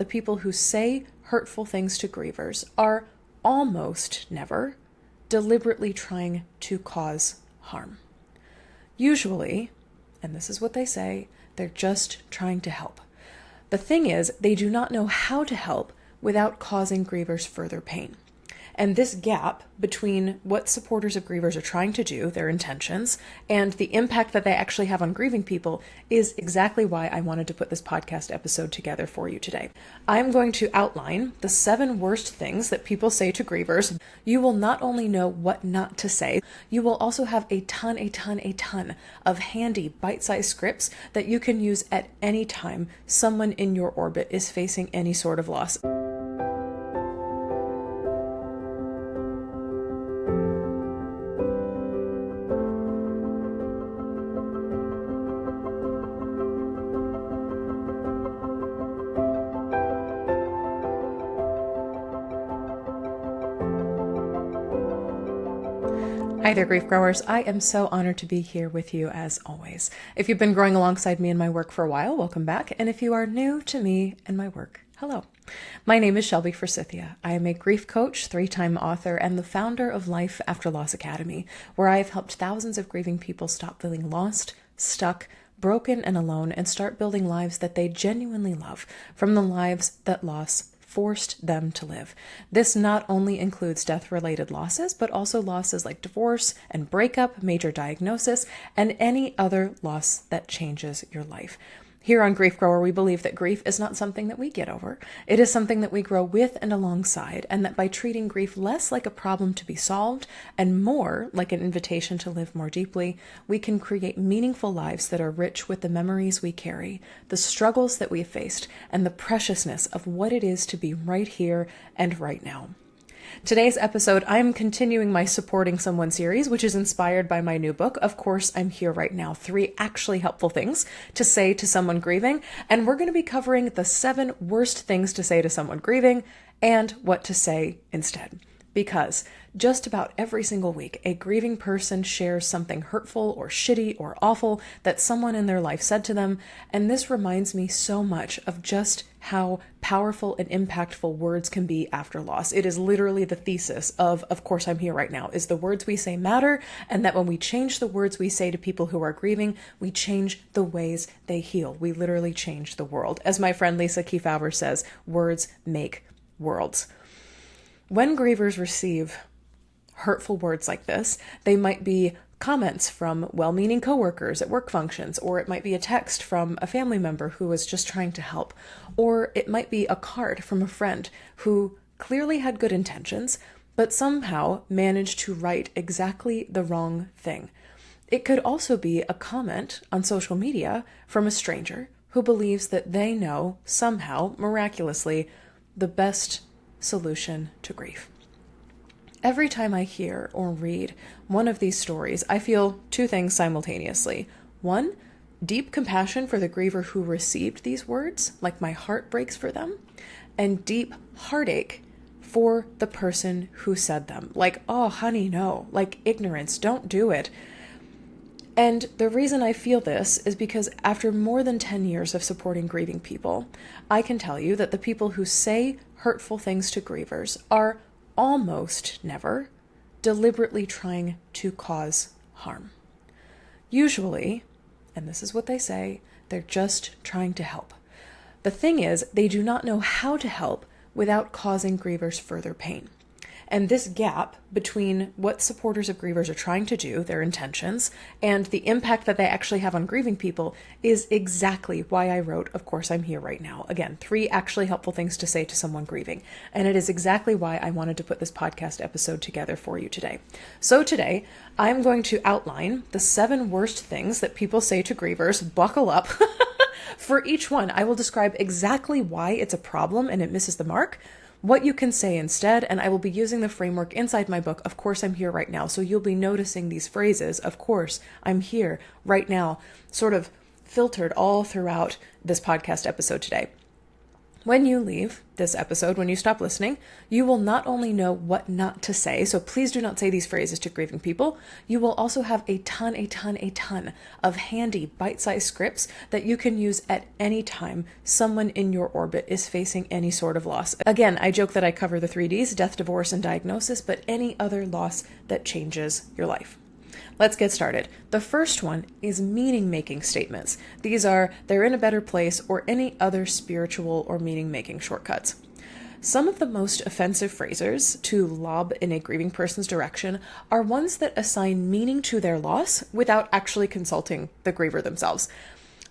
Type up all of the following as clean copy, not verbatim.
The people who say hurtful things to grievers are almost never deliberately trying to cause harm. Usually, and this is what they say, they're just trying to help. The thing is, they do not know how to help without causing grievers further pain. And this gap between what supporters of grievers are trying to do, their intentions, and the impact that they actually have on grieving people is exactly why I wanted to put this podcast episode together for you today. I'm going to outline the 7 worst things that people say to grievers. You will not only know what not to say, you will also have a ton of handy bite-sized scripts that you can use at any time someone in your orbit is facing any sort of loss. Hi there, grief growers. I am so honored to be here with you as always. If you've been growing alongside me in my work for a while, welcome back. And if you are new to me and my work, hello. My name is Shelby Forsythia. I am a grief coach, 3-time author, and the founder of Life After Loss Academy, where I have helped thousands of grieving people stop feeling lost, stuck, broken, and alone, and start building lives that they genuinely love from the lives that loss forced them to live. This not only includes death-related losses, but also losses like divorce and breakup, major diagnosis, and any other loss that changes your life. Here on Grief Grower, we believe that grief is not something that we get over. It is something that we grow with and alongside, and that by treating grief less like a problem to be solved and more like an invitation to live more deeply, we can create meaningful lives that are rich with the memories we carry, the struggles that we have faced, and the preciousness of what it is to be right here and right now. Today's episode, I'm continuing my Supporting Someone series, which is inspired by my new book, Of Course I'm Here Right Now, 3 actually helpful things to say to someone grieving. And we're going to be covering the 7 worst things to say to someone grieving and what to say instead. Because just about every single week, a grieving person shares something hurtful or shitty or awful that someone in their life said to them. And this reminds me so much of just how powerful and impactful words can be after loss. It is literally the thesis of Course I'm Here Right Now, is the words we say matter, and that when we change the words we say to people who are grieving, we change the ways they heal. We literally change the world. As my friend Lisa Kefauver says, words make worlds. When grievers receive hurtful words like this, they might be comments from well-meaning coworkers at work functions, or it might be a text from a family member who was just trying to help, or it might be a card from a friend who clearly had good intentions, but somehow managed to write exactly the wrong thing. It could also be a comment on social media from a stranger who believes that they know, somehow, miraculously, the best solution to grief. Every time I hear or read one of these stories, I feel 2 things simultaneously. 1, deep compassion for the griever who received these words, like my heart breaks for them, and deep heartache for the person who said them. Like, oh, honey, no, like ignorance, don't do it. And the reason I feel this is because after more than 10 years of supporting grieving people, I can tell you that the people who say hurtful things to grievers are almost never deliberately trying to cause harm. Usually, and this is what they say, they're just trying to help. The thing is, they do not know how to help without causing grievers further pain. And this gap between what supporters of grievers are trying to do, their intentions, and the impact that they actually have on grieving people is exactly why I wrote Of Course I'm Here Right Now. Again, 3 actually helpful things to say to someone grieving. And it is exactly why I wanted to put this podcast episode together for you today. So today, I'm going to outline the 7 worst things that people say to grievers. Buckle up. For each one, I will describe exactly why it's a problem and it misses the mark, what you can say instead, and I will be using the framework inside my book, Of Course I'm Here Right Now. So you'll be noticing these phrases, of course, I'm here right now, sort of filtered all throughout this podcast episode today. When you leave this episode, when you stop listening, you will not only know what not to say, so please do not say these phrases to grieving people, you will also have a ton of handy bite-sized scripts that you can use at any time someone in your orbit is facing any sort of loss. Again, I joke that I cover the 3Ds, death, divorce, and diagnosis, but any other loss that changes your life. Let's get started. The first one is meaning-making statements. These are, they're in a better place, or any other spiritual or meaning-making shortcuts. Some of the most offensive phrases to lob in a grieving person's direction are ones that assign meaning to their loss without actually consulting the griever themselves.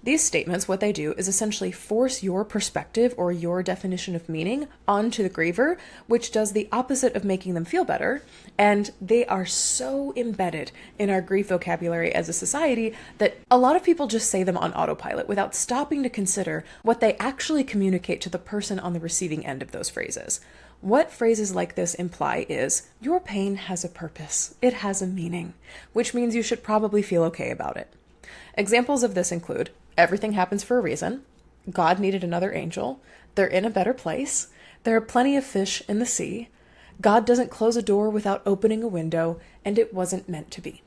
These statements, what they do is essentially force your perspective or your definition of meaning onto the griever, which does the opposite of making them feel better. And they are so embedded in our grief vocabulary as a society that a lot of people just say them on autopilot without stopping to consider what they actually communicate to the person on the receiving end of those phrases. What phrases like this imply is, your pain has a purpose, it has a meaning, which means you should probably feel okay about it. Examples of this include, everything happens for a reason, God needed another angel, they're in a better place, there are plenty of fish in the sea, God doesn't close a door without opening a window, and it wasn't meant to be.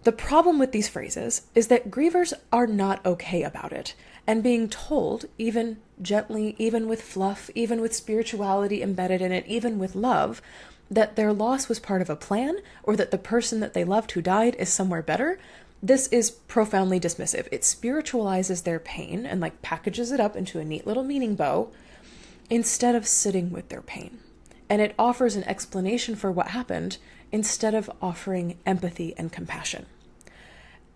The problem with these phrases is that grievers are not okay about it, and being told, even gently, even with fluff, even with spirituality embedded in it, even with love, that their loss was part of a plan, or that the person that they loved who died is somewhere better. This is profoundly dismissive. It spiritualizes their pain and packages it up into a neat little meaning bow instead of sitting with their pain. And it offers an explanation for what happened instead of offering empathy and compassion.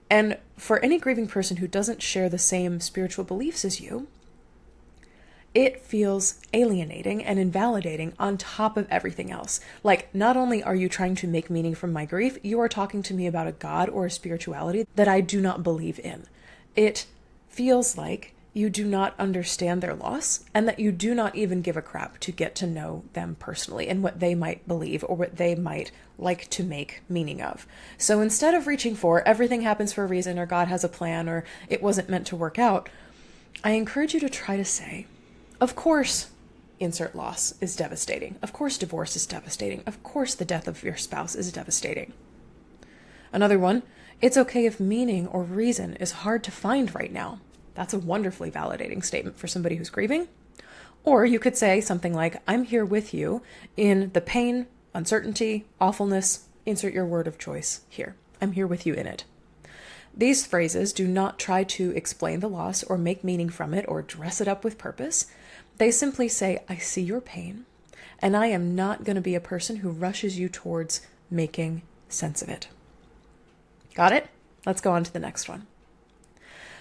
And for any grieving person who doesn't share the same spiritual beliefs as you, it feels alienating and invalidating on top of everything else. Not only are you trying to make meaning from my grief, you are talking to me about a God or a spirituality that I do not believe in. It feels like you do not understand their loss and that you do not even give a crap to get to know them personally and what they might believe or what they might like to make meaning of. So instead of reaching for everything happens for a reason or God has a plan or it wasn't meant to work out, I encourage you to try to say, of course, insert loss is devastating. Of course, divorce is devastating. Of course, the death of your spouse is devastating. Another one, it's okay if meaning or reason is hard to find right now. That's a wonderfully validating statement for somebody who's grieving. Or you could say something like, I'm here with you in the pain, uncertainty, awfulness, insert your word of choice here. I'm here with you in it. These phrases do not try to explain the loss or make meaning from it or dress it up with purpose. They simply say, I see your pain, and I am not going to be a person who rushes you towards making sense of it. Got it? Let's go on to the next one.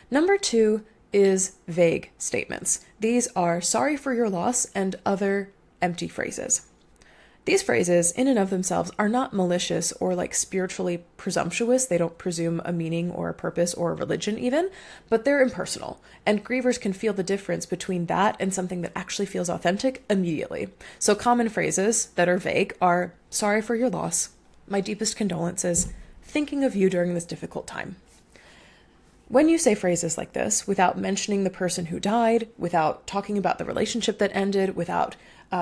Number 2 is vague statements. These are sorry for your loss and other empty phrases. These phrases, in and of themselves, are not malicious or spiritually presumptuous. They don't presume a meaning or a purpose or a religion even, but they're impersonal. And grievers can feel the difference between that and something that actually feels authentic immediately. So common phrases that are vague are, sorry for your loss, my deepest condolences, thinking of you during this difficult time. When you say phrases like this, without mentioning the person who died, without talking about the relationship that ended, without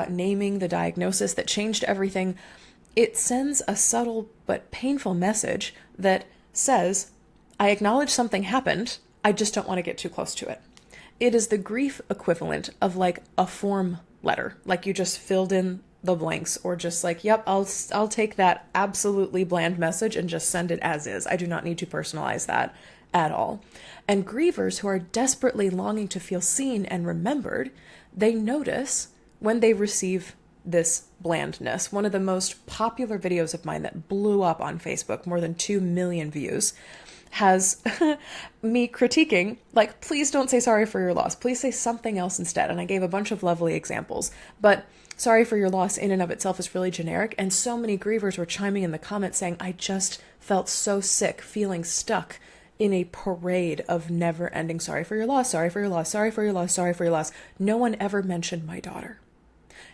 naming the diagnosis that changed everything, it sends a subtle but painful message that says, I acknowledge something happened, I just don't want to get too close to it. It is the grief equivalent of a form letter, you just filled in the blanks or just yep, I'll take that absolutely bland message and just send it as is. I do not need to personalize that at all. And grievers who are desperately longing to feel seen and remembered, they notice when they receive this blandness. One of the most popular videos of mine that blew up on Facebook, more than 2 million views, has me critiquing, please don't say sorry for your loss. Please say something else instead. And I gave a bunch of lovely examples. But sorry for your loss in and of itself is really generic. And so many grievers were chiming in the comments saying, I just felt so sick, feeling stuck in a parade of never-ending sorry for your loss, sorry for your loss, sorry for your loss, sorry for your loss. No one ever mentioned my daughter.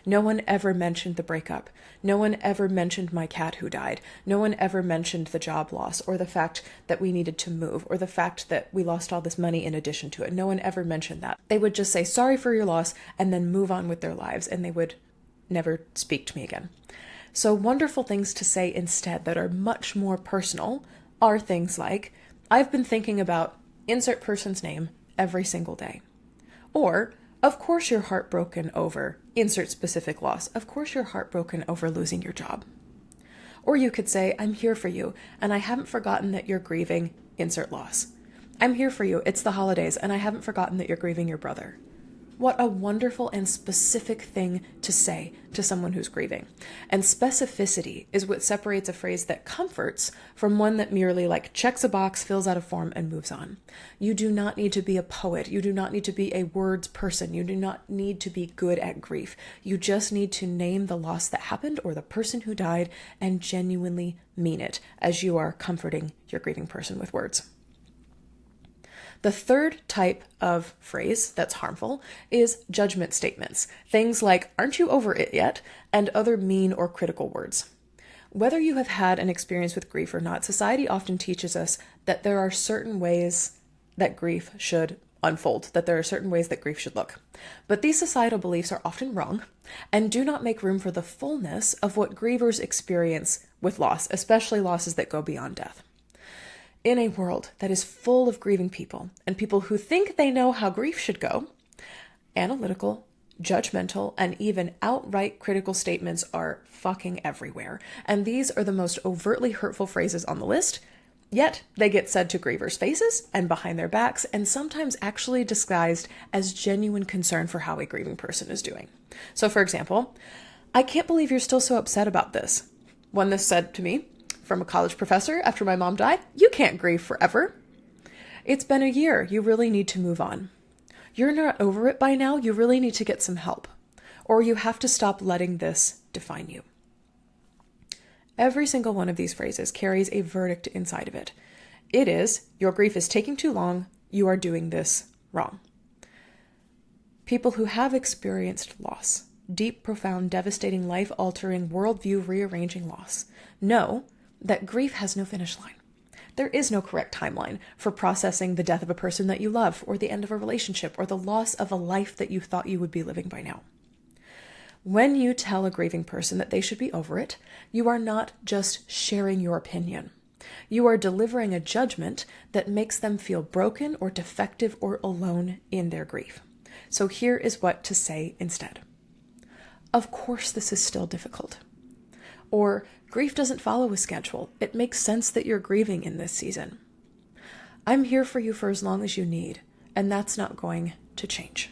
No one ever mentioned the breakup. No one ever mentioned my cat who died. No one ever mentioned the job loss or the fact that we needed to move or the fact that we lost all this money in addition to it. No one ever mentioned that. They would just say sorry for your loss and then move on with their lives, and they would never speak to me again. So wonderful things to say instead that are much more personal are things like, I've been thinking about insert person's name every single day. Or, of course you're heartbroken over insert specific loss. Of course you're heartbroken over losing your job. Or you could say, I'm here for you, and I haven't forgotten that you're grieving insert loss. I'm here for you. It's the holidays, and I haven't forgotten that you're grieving your brother. What a wonderful and specific thing to say to someone who's grieving. And specificity is what separates a phrase that comforts from one that merely checks a box, fills out a form, and moves on. You do not need to be a poet. You do not need to be a words person. You do not need to be good at grief. You just need to name the loss that happened or the person who died and genuinely mean it as you are comforting your grieving person with words. The third type of phrase that's harmful is judgment statements. Things like, aren't you over it yet? And other mean or critical words. Whether you have had an experience with grief or not, society often teaches us that there are certain ways that grief should unfold, that there are certain ways that grief should look. But these societal beliefs are often wrong and do not make room for the fullness of what grievers experience with loss, especially losses that go beyond death. In a world that is full of grieving people and people who think they know how grief should go, analytical, judgmental, and even outright critical statements are fucking everywhere. And these are the most overtly hurtful phrases on the list, yet they get said to grievers' faces and behind their backs, and sometimes actually disguised as genuine concern for how a grieving person is doing. So for example, I can't believe you're still so upset about this. One this said to me from a college professor after my mom died, you can't grieve forever. It's been a year. You really need to move on. You're not over it by now. You really need to get some help. Or you have to stop letting this define you. Every single one of these phrases carries a verdict inside of it. It is, your grief is taking too long. You are doing this wrong. People who have experienced loss, deep, profound, devastating, life-altering, worldview rearranging loss, know that grief has no finish line. There is no correct timeline for processing the death of a person that you love, or the end of a relationship, or the loss of a life that you thought you would be living by now. When you tell a grieving person that they should be over it, you are not just sharing your opinion. You are delivering a judgment that makes them feel broken or defective or alone in their grief. So here is what to say instead. Of course, this is still difficult. Or, grief doesn't follow a schedule. It makes sense that you're grieving in this season. I'm here for you for as long as you need, and that's not going to change.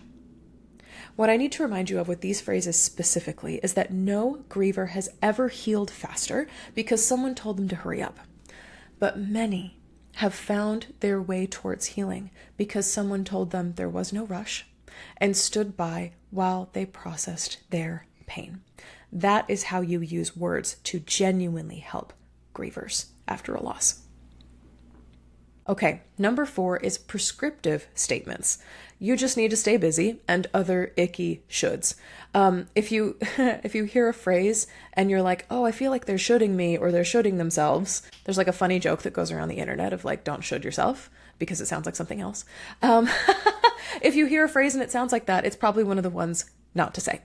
What I need to remind you of with these phrases specifically is that no griever has ever healed faster because someone told them to hurry up. But many have found their way towards healing because someone told them there was no rush and stood by while they processed their pain. That is how you use words to genuinely help grievers after a loss. Okay, number 4 is prescriptive statements. You just need to stay busy and other icky shoulds. If you hear a phrase and you're like, oh, I feel like they're shoulding me or they're shoulding themselves, there's a funny joke that goes around the internet of don't should yourself because it sounds like something else. If you hear a phrase and it sounds like that, it's probably one of the ones not to say.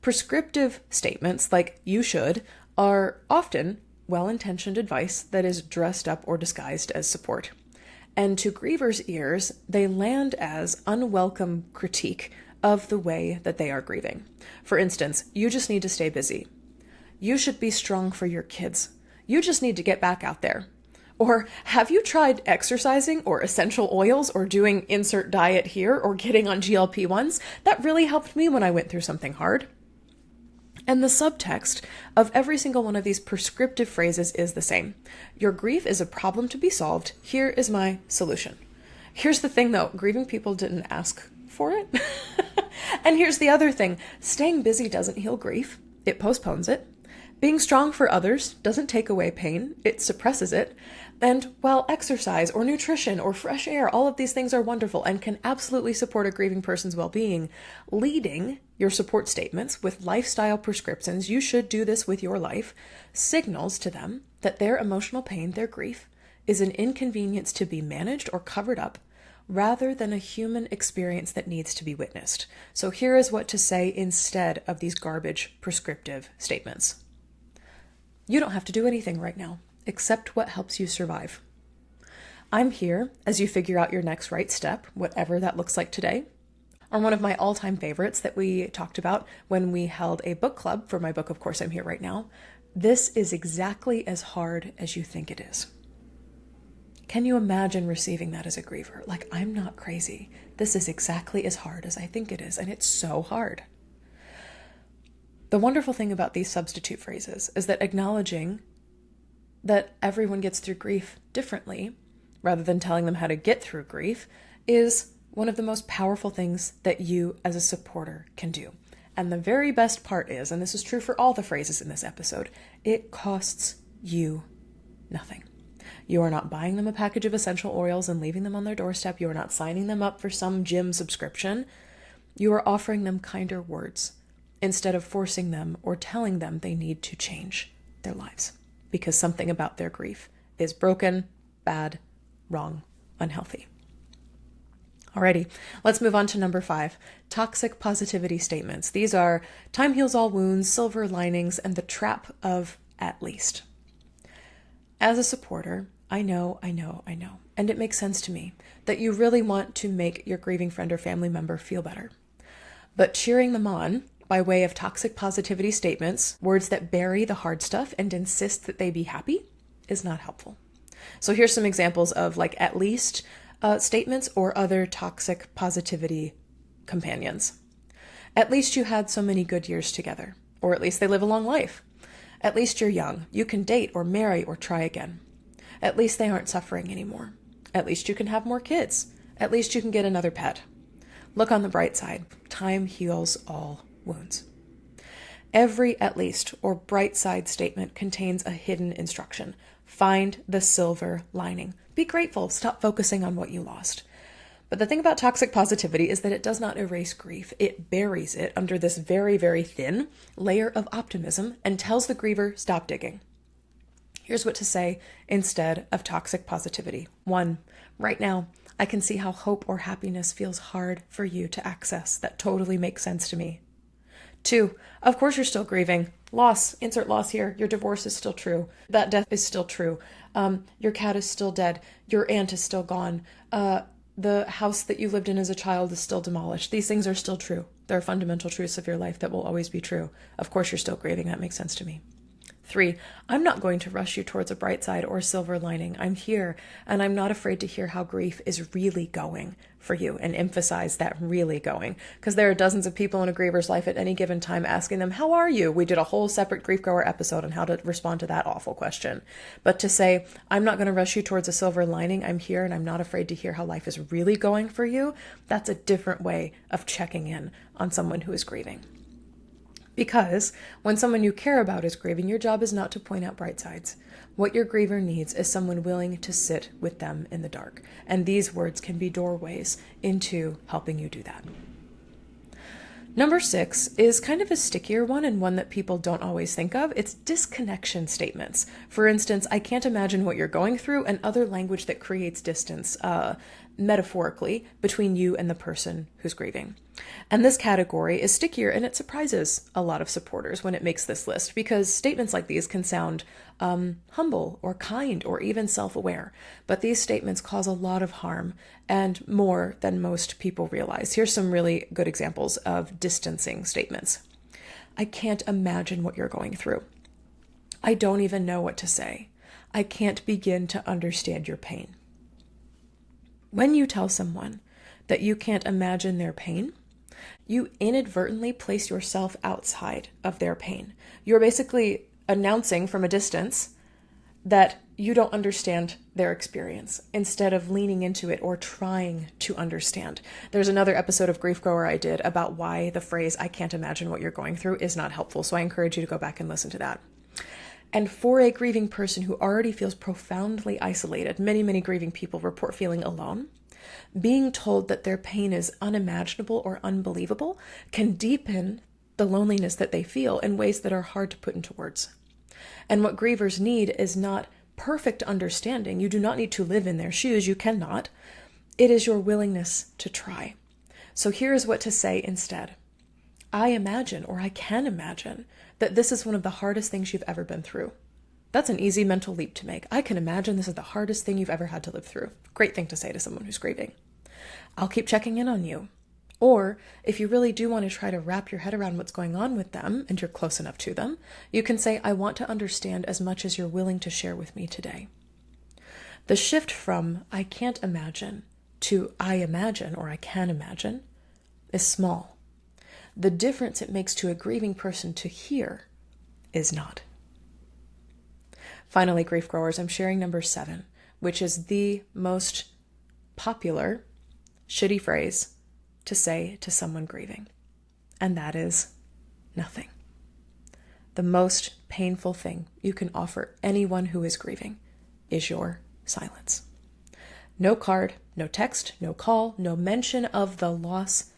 Prescriptive statements like you should are often well-intentioned advice that is dressed up or disguised as support. And to grievers' ears, they land as unwelcome critique of the way that they are grieving. For instance, you just need to stay busy. You should be strong for your kids. You just need to get back out there. Or have you tried exercising or essential oils or doing insert diet here or getting on GLP-1s? That really helped me when I went through something hard. And the subtext of every single one of these prescriptive phrases is the same. Your grief is a problem to be solved. Here is my solution. Here's the thing though, grieving people didn't ask for it. And here's the other thing. Staying busy doesn't heal grief. It postpones it. Being strong for others doesn't take away pain, it suppresses it. And while exercise or nutrition or fresh air, all of these things are wonderful and can absolutely support a grieving person's well-being, leading your support statements with lifestyle prescriptions, you should do this with your life, signals to them that their emotional pain, their grief, is an inconvenience to be managed or covered up, rather than a human experience that needs to be witnessed. So here is what to say instead of these garbage prescriptive statements. You don't have to do anything right now, except what helps you survive. I'm here as you figure out your next right step, whatever that looks like today. Or one of my all-time favorites that we talked about when we held a book club for my book, Of Course I'm Here Right Now. This is exactly as hard as you think it is. Can you imagine receiving that as a griever? Like, I'm not crazy. This is exactly as hard as I think it is, and it's so hard. The wonderful thing about these substitute phrases is that acknowledging that everyone gets through grief differently, rather than telling them how to get through grief, is one of the most powerful things that you as a supporter can do. And the very best part is, and this is true for all the phrases in this episode, it costs you nothing. You are not buying them a package of essential oils and leaving them on their doorstep. You are not signing them up for some gym subscription. You are offering them kinder words instead of forcing them or telling them they need to change their lives because something about their grief is broken, bad, wrong, unhealthy. Alrighty, let's move on to number 5, toxic positivity statements. These are time heals all wounds, silver linings, and the trap of at least. As a supporter, I know, and it makes sense to me that you really want to make your grieving friend or family member feel better. But cheering them on by way of toxic positivity statements, words that bury the hard stuff and insist that they be happy, is not helpful. So here's some examples of at least statements or other toxic positivity companions. At least you had so many good years together, or at least they live a long life. At least you're young. You can date or marry or try again. At least they aren't suffering anymore. At least you can have more kids. At least you can get another pet. Look on the bright side. Time heals all wounds. Every at least or bright side statement contains a hidden instruction. Find the silver lining. Be grateful. Stop focusing on what you lost. But the thing about toxic positivity is that it does not erase grief. It buries it under this very, very thin layer of optimism and tells the griever, stop digging. Here's what to say instead of toxic positivity. 1, right now, I can see how hope or happiness feels hard for you to access. That totally makes sense to me. 2, of course you're still grieving. Loss, insert loss here. Your divorce is still true. That death is still true. Your cat is still dead. Your aunt is still gone. The house that you lived in as a child is still demolished. These things are still true. They're fundamental truths of your life that will always be true. Of course you're still grieving. That makes sense to me. 3, I'm not going to rush you towards a bright side or silver lining. I'm here, and I'm not afraid to hear how grief is really going for you, and emphasize that really going, because there are dozens of people in a griever's life at any given time asking them, how are you? We did a whole separate grief goer episode on how to respond to that awful question. But to say, I'm not going to rush you towards a silver lining. I'm here, and I'm not afraid to hear how life is really going for you. That's a different way of checking in on someone who is grieving. Because when someone you care about is grieving, your job is not to point out bright sides. What your griever needs is someone willing to sit with them in the dark. And these words can be doorways into helping you do that. Number 6 is kind of a stickier one, and one that people don't always think of. It's disconnection statements. For instance, I can't imagine what you're going through, and other language that creates distance, metaphorically, between you and the person who's grieving. And this category is stickier, and it surprises a lot of supporters when it makes this list, because statements like these can sound humble or kind or even self-aware. But these statements cause a lot of harm, and more than most people realize. Here's some really good examples of distancing statements. I can't imagine what you're going through. I don't even know what to say. I can't begin to understand your pain. When you tell someone that you can't imagine their pain, you inadvertently place yourself outside of their pain. You're basically announcing from a distance that you don't understand their experience instead of leaning into it or trying to understand. There's another episode of Grief Goer I did about why the phrase, I can't imagine what you're going through, is not helpful. So I encourage you to go back and listen to that. And for a grieving person who already feels profoundly isolated, many grieving people report feeling alone, being told that their pain is unimaginable or unbelievable can deepen the loneliness that they feel in ways that are hard to put into words. And what grievers need is not perfect understanding. You do not need to live in their shoes. You cannot. It is your willingness to try. So here is what to say instead. I imagine, or I can imagine, that this is one of the hardest things you've ever been through. That's an easy mental leap to make. I can imagine this is the hardest thing you've ever had to live through. Great thing to say to someone who's grieving. I'll keep checking in on you. Or if you really do want to try to wrap your head around what's going on with them and you're close enough to them, you can say, I want to understand as much as you're willing to share with me today. The shift from I can't imagine to I imagine or I can imagine is small. The difference it makes to a grieving person to hear is not. Finally, grief growers, I'm sharing number 7, which is the most popular shitty phrase to say to someone grieving. And that is nothing. The most painful thing you can offer anyone who is grieving is your silence. No card, no text, no call, no mention of the loss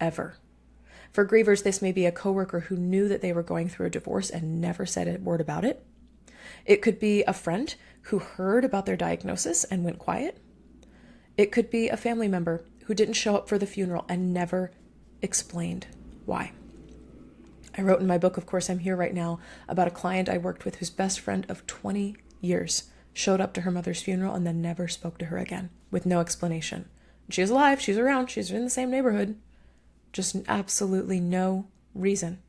ever. For grievers, this may be a coworker who knew that they were going through a divorce and never said a word about it. It could be a friend who heard about their diagnosis and went quiet. It could be a family member who didn't show up for the funeral and never explained why. I wrote in my book, Of Course I'm Here Right Now, about a client I worked with whose best friend of 20 years showed up to her mother's funeral and then never spoke to her again with no explanation. She is alive, she's around, she's in the same neighborhood. Just absolutely no reason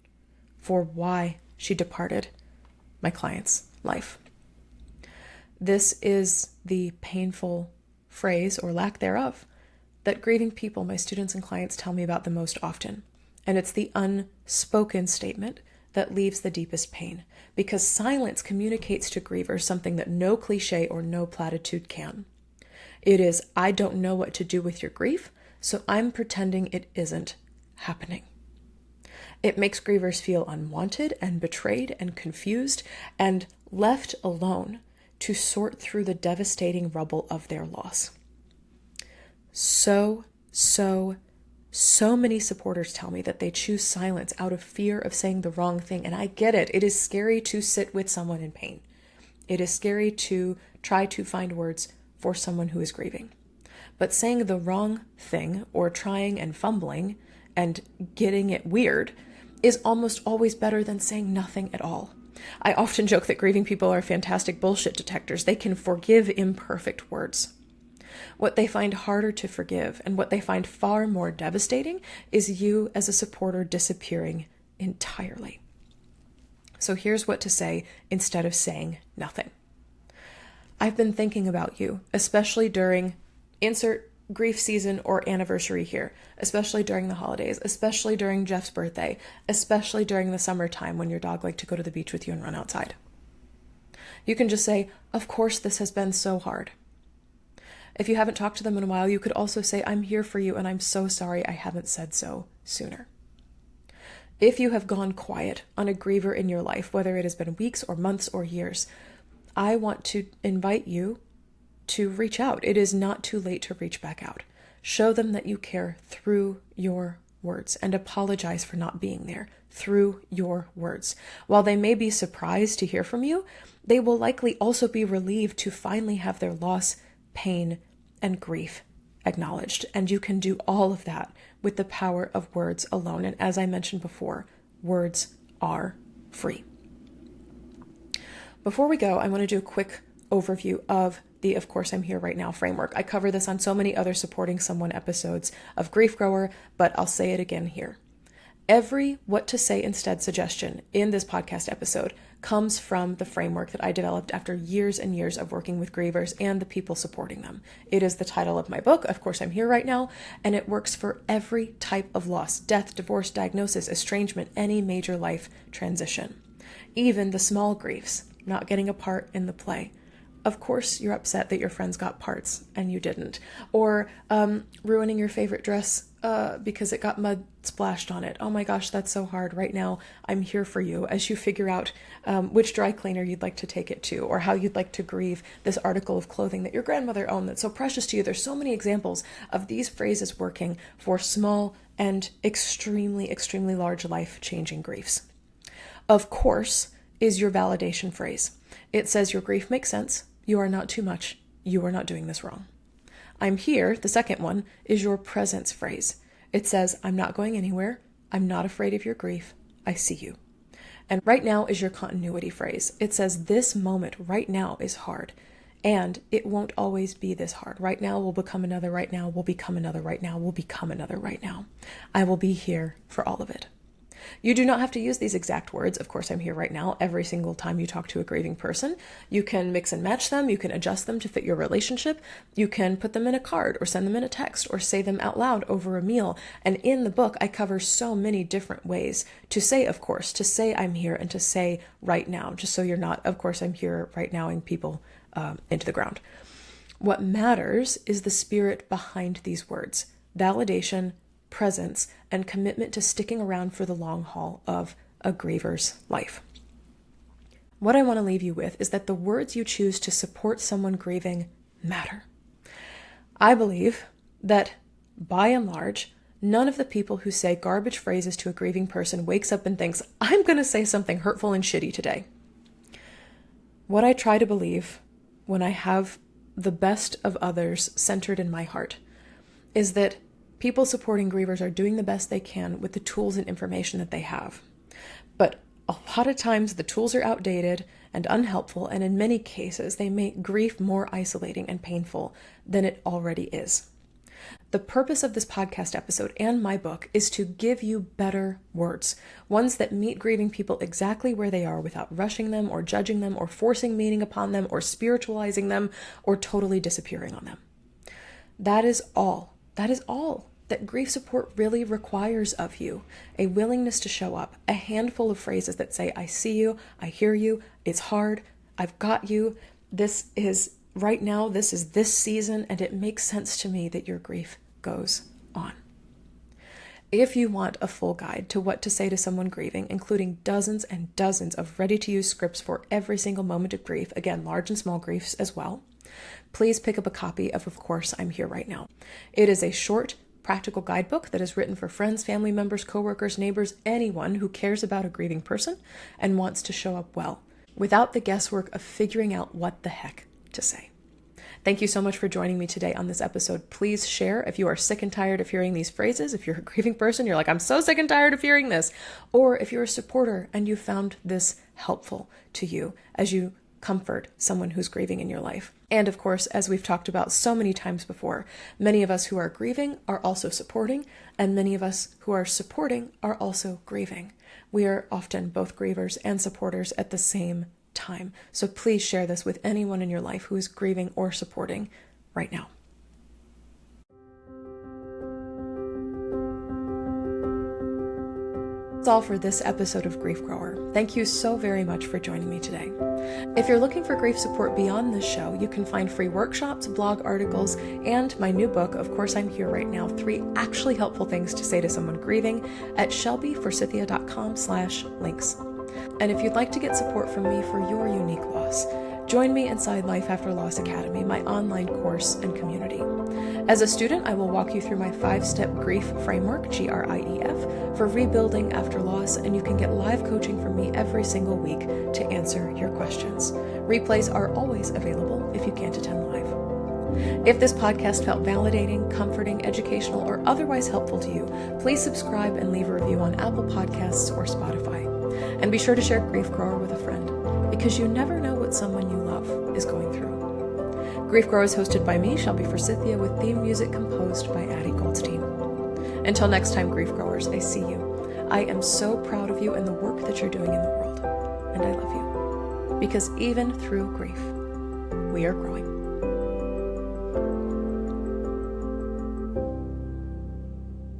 for why she departed my client's life. This is the painful phrase, or lack thereof, that grieving people, my students and clients, tell me about the most often. And it's the unspoken statement that leaves the deepest pain, because silence communicates to grievers something that no cliche or no platitude can. It is, I don't know what to do with your grief, so I'm pretending it isn't happening. It makes grievers feel unwanted and betrayed and confused and left alone to sort through the devastating rubble of their loss. So many supporters tell me that they choose silence out of fear of saying the wrong thing. And I get it. It is scary to sit with someone in pain. It is scary to try to find words for someone who is grieving. But saying the wrong thing or trying and fumbling and getting it weird is almost always better than saying nothing at all. I often joke that grieving people are fantastic bullshit detectors. They can forgive imperfect words. What they find harder to forgive and what they find far more devastating is you as a supporter disappearing entirely. So here's what to say instead of saying nothing. I've been thinking about you, especially during insert grief season or anniversary here, especially during the holidays, especially during Jeff's birthday, especially during the summertime when your dog liked to go to the beach with you and run outside. You can just say, of course this has been so hard. If you haven't talked to them in a while, you could also say, I'm here for you and I'm so sorry I haven't said so sooner. If you have gone quiet on a griever in your life, whether it has been weeks or months or years, I want to invite you to reach out. It is not too late to reach back out. Show them that you care through your words and apologize for not being there through your words. While they may be surprised to hear from you, they will likely also be relieved to finally have their loss, pain, and grief acknowledged. And you can do all of that with the power of words alone. And as I mentioned before, words are free. Before we go, I want to do a quick overview of the Of Course I'm Here Right Now framework. I cover this on so many other Supporting Someone episodes of Grief Grower, but I'll say it again here. Every what to say instead suggestion in this podcast episode comes from the framework that I developed after years and years of working with grievers and the people supporting them. It is the title of my book, Of Course I'm Here Right Now, and it works for every type of loss: death, divorce, diagnosis, estrangement, any major life transition. Even the small griefs, not getting a part in the play, of course you're upset that your friends got parts and you didn't. Or ruining your favorite dress because it got mud splashed on it. Oh my gosh, that's so hard. Right now, I'm here for you as you figure out which dry cleaner you'd like to take it to, or how you'd like to grieve this article of clothing that your grandmother owned that's so precious to you. There's so many examples of these phrases working for small and extremely, extremely large life-changing griefs. Of course is your validation phrase. It says your grief makes sense. You are not too much. You are not doing this wrong. I'm here, the second one, is your presence phrase. It says, I'm not going anywhere. I'm not afraid of your grief. I see you. And right now is your continuity phrase. It says, this moment right now is hard, and it won't always be this hard. Right now will become another right now, will become another right now, will become another right now. I will be here for all of it. You do not have to use these exact words. Of course, I'm here right now every single time you talk to a grieving person. You can mix and match them. You can adjust them to fit your relationship. You can put them in a card or send them in a text or say them out loud over a meal. And in the book, I cover so many different ways to say, of course, to say I'm here and to say right now, just so you're not, of course, I'm here right now-ing people into the ground. What matters is the spirit behind these words: validation, presence, and commitment to sticking around for the long haul of a griever's life. What I want to leave you with is that the words you choose to support someone grieving matter. I believe that, by and large, none of the people who say garbage phrases to a grieving person wakes up and thinks, I'm going to say something hurtful and shitty today. What I try to believe when I have the best of others centered in my heart is that people supporting grievers are doing the best they can with the tools and information that they have. But a lot of times the tools are outdated and unhelpful, and in many cases they make grief more isolating and painful than it already is. The purpose of this podcast episode and my book is to give you better words, ones that meet grieving people exactly where they are without rushing them or judging them or forcing meaning upon them or spiritualizing them or totally disappearing on them. That is all that grief support really requires of you: a willingness to show up, a handful of phrases that say, I see you, I hear you, it's hard, I've got you, this is right now, this is this season, and it makes sense to me that your grief goes on. If you want a full guide to what to say to someone grieving, including dozens and dozens of ready-to-use scripts for every single moment of grief, again, large and small griefs as well, please pick up a copy of Course, I'm Here Right Now. It is a short, practical guidebook that is written for friends, family members, coworkers, neighbors, anyone who cares about a grieving person and wants to show up well, without the guesswork of figuring out what the heck to say. Thank you so much for joining me today on this episode. Please share if you are sick and tired of hearing these phrases. If you're a grieving person, you're like, I'm so sick and tired of hearing this. Or if you're a supporter and you found this helpful to you as you comfort someone who's grieving in your life. And of course, as we've talked about so many times before, many of us who are grieving are also supporting, and many of us who are supporting are also grieving. We are often both grievers and supporters at the same time. So please share this with anyone in your life who is grieving or supporting right now. That's all for this episode of Grief Grower. Thank you so very much for joining me today. If you're looking for grief support beyond this show, you can find free workshops, blog articles, and my new book, Of Course I'm Here Right Now, 3 actually helpful things to say to someone grieving, at shelbyforsythia.com/links. And if you'd like to get support from me for your unique loss, join me inside Life After Loss Academy, my online course and community. As a student, I will walk you through my 5-step grief framework, GRIEF, for rebuilding after loss, and you can get live coaching from me every single week to answer your questions. Replays are always available if you can't attend live. If this podcast felt validating, comforting, educational, or otherwise helpful to you, please subscribe and leave a review on Apple Podcasts or Spotify. And be sure to share Grief Grower with a friend, because you never know what someone you love is going through. Grief Grower is hosted by me, Shelby Forsythia, with theme music composed by Addie Goldstein. Until next time, Grief Growers, I see you. I am so proud of you and the work that you're doing in the world. And I love you. Because even through grief, we are growing.